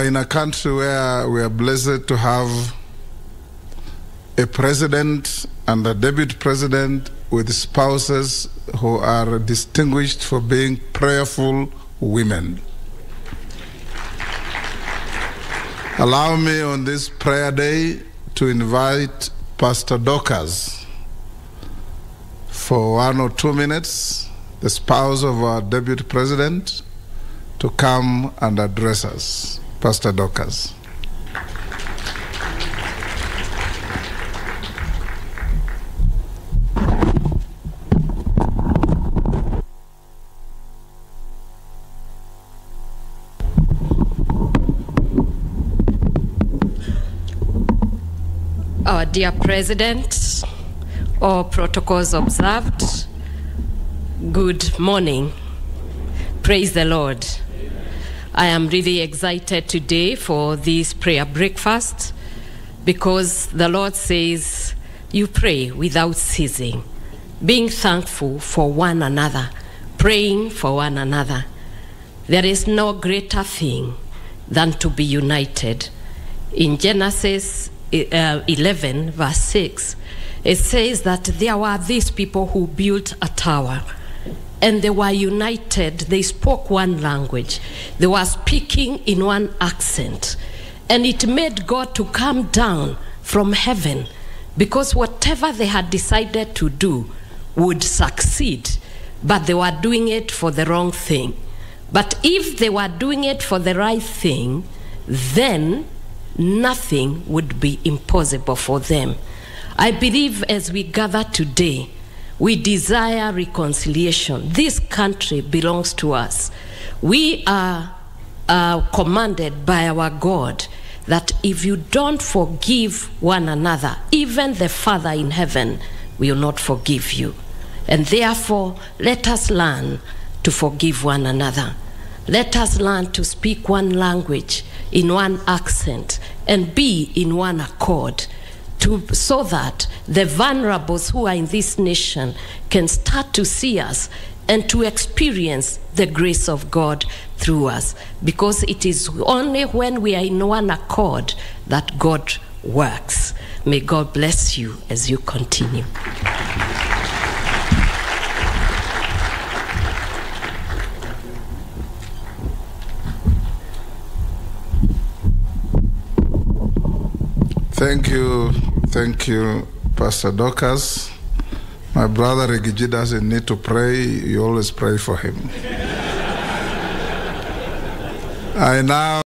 in a country where we are blessed to have a president and a deputy president with spouses who are distinguished for being prayerful women. Allow me on this prayer day to invite Pastor Dorcas for 1 or 2 minutes, the spouse of our deputy president, to come and address us. Pastor Dorcas. Our dear President, all protocols observed, good morning. Praise the Lord. I am really excited today for this prayer breakfast because the Lord says you pray without ceasing, being thankful for one another, praying for one another. There is no greater thing than to be united. In Genesis 11 verse 6, it says that there were these people who built a tower and they were united. They spoke one language, they were speaking in one accent, and it made God to come down from heaven, because whatever they had decided to do would succeed, but they were doing it for the wrong thing. But if they were doing it for the right thing, then nothing would be impossible for them. I believe as we gather today, we desire reconciliation. This country belongs to us. We are commanded by our God that if you don't forgive one another, even the Father in heaven will not forgive you. And therefore, let us learn to forgive one another. Let us learn to speak one language, in one accent, and be in one accord, so that the vulnerables who are in this nation can start to see us and to experience the grace of God through us. Because it is only when we are in one accord that God works. May God bless you as you continue. Thank you, Pastor Dorcas. My brother Rigathi doesn't need to pray, you always pray for him. I now